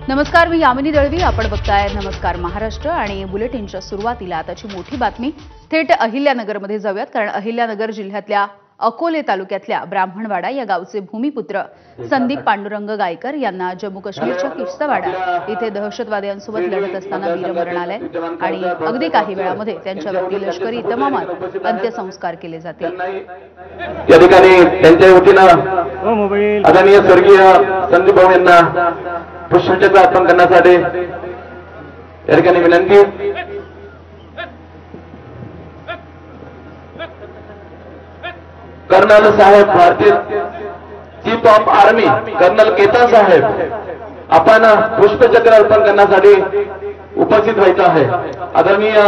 नमस्कार, मी यामिनी दळवी. आपण बघताय नमस्कार महाराष्ट्र आणि बुलेटिनच्या सुरुवातीला आताची मोठी बातमी. थेट अहिल्यानगरमध्ये जाऊयात, कारण अहिल्यानगर जिल्ह्यातल्या अकोले तालुक्यातल्या ब्राह्मणवाडा या गावचे भूमिपुत्र संदीप पांडुरंग गायकर यांना जम्मू काश्मीरच्या किश्तवाडा इथे दहशतवाद्यांसोबत लढत असताना वीरमरण आलंय आणि अगदी काही वेळामध्ये त्यांच्यावरती लष्करी इतमामात अंत्यसंस्कार केले जातील. या ठिकाणी त्यांच्या वतीनं आदरणीय स्वर्गीय संदीप भाऊ यांना पुष्पचक्र अर्पण करण्यासाठी या ठिकाणी विनंती. कर्नल साहेब, भारतीय chief of army colonel Ketan साहेब, आपण पुष्पचक्र अर्पण करण्यासाठी उपस्थित व्हायचं आहे. आदरणीय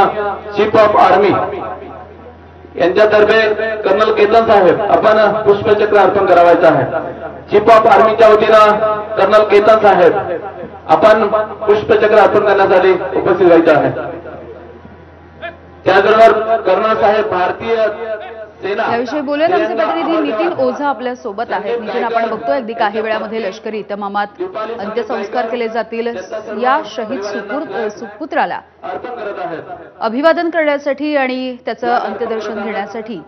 चीफ ऑफ आर्मी यांच्यातर्फे कर्नल केतन साहेब आपण पुष्पचक्र अर्पण करावायचं आहे. चीफ ऑफ आर्मीच्या वतीनं कर्नल केतन साहेब आपण पुष्पचक्र अर्पण करण्यासाठी उपस्थित व्हायचं आहे. त्याचबरोबर कर्नल साहेब, भारतीय सेना. याविषयी बोलूयात. आमचे प्रतिनिधी नितीन ओझा आपल्या सोबत आहेत. नितीन, आपण बघतोय अगदी काही वेळामध्ये लष्करी इतमामात अंत्यसंस्कार केले जातील. या शहीद सुपुत्राला अभिवादन करण्यासाठी आणि त्याचं अंत्यदर्शन घेण्यासाठी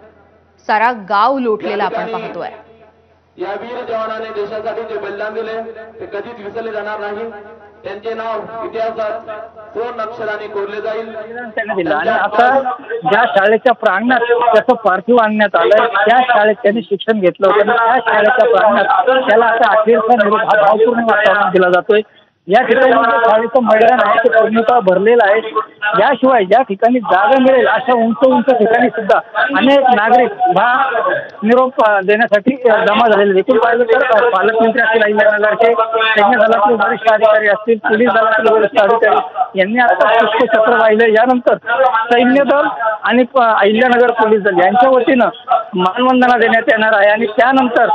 सारा गाव लोटलेला आपण पाहतोय. या वीर जवानाने देशासाठी जे बलिदान दिले ते कधीच विसरले जाणार नाही. त्यांचे नाव इतिहासात पूर्ण अक्षराने कोरले जाईल. आणि आता ज्या शाळेच्या प्रांगणात त्याचं पार्थिव आणण्यात आलं, त्या शाळेत त्यांनी शिक्षण घेतलं होतं. त्या शाळेच्या प्रांगणात त्याला आता अखेरचा निरोप हा भावपूर्ण वातावरण दिला जातोय. या ठिकाणी शाळेचं मैदान आहे ते पूर्णतः भरलेलं आहे. याशिवाय ज्या ठिकाणी जागा मिळेल अशा उंच उंच ठिकाणी सुद्धा अनेक नागरिक हा निरोप देण्यासाठी जमा झालेले. एकूण पाहिलं तर पालकमंत्री असतील अहिल्यानगरचे, सैन्य दलातील वरिष्ठ अधिकारी असतील, पोलीस दलातील वरिष्ठ अधिकारी यांनी आता पुष्पचक्र वाहिलं. यानंतर सैन्य दल आणि अहिल्यानगर पोलीस दल यांच्या वतीनं मानवंदना देण्यात येणार आहे आणि त्यानंतर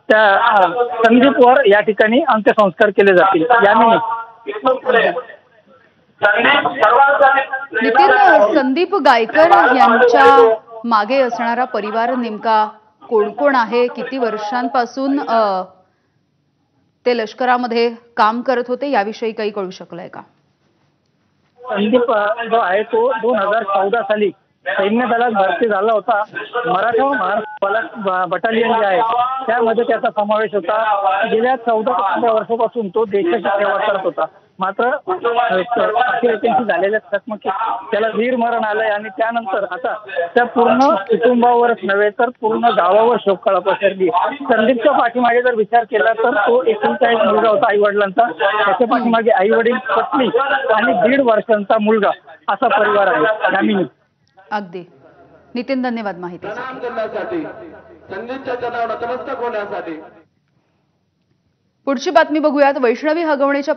त्या संदीपवर या ठिकाणी अंत्यसंस्कार केले जातील. नितीन, संदीप गायकर यांच्या मागे असणारा परिवार नेमका कोण कोण आहे? किती वर्षांपासून ते लष्करामध्ये काम करत होते, याविषयी काही कळू शकलंय का? संदीप जो आहे तो 2014 साली सैन्य दलात भरती झाला होता. मराठा महाराष्ट्र बटालियन जे आहे त्यामध्ये त्याचा समावेश होता. गेल्या 14-15 वर्षापासून तो देशाची सेवा करत होता. मात्र अखेर झालेल्या चकमकीत त्याला वीरमरण आलंय आणि त्यानंतर आता त्या पूर्ण कुटुंबावरच नव्हे तर पूर्ण गावावर शोककळा पसरली. संदीपच्या पाठीमागे जर विचार केला तर तो एकुलता एक मुलगा होता आई वडिलांचा. त्याच्या पाठीमागे आई वडील, पत्नी आणि 1.5 वर्षांचा मुलगा असा परिवार आहे. यामिनी. अगदी. नितीन, धन्यवाद माहितीसाठी. संदीपच्या चरणावर नतमस्तक होण्यासाठी. पुढची बातमी बघूयात. वैष्णवी हगवण्याच्या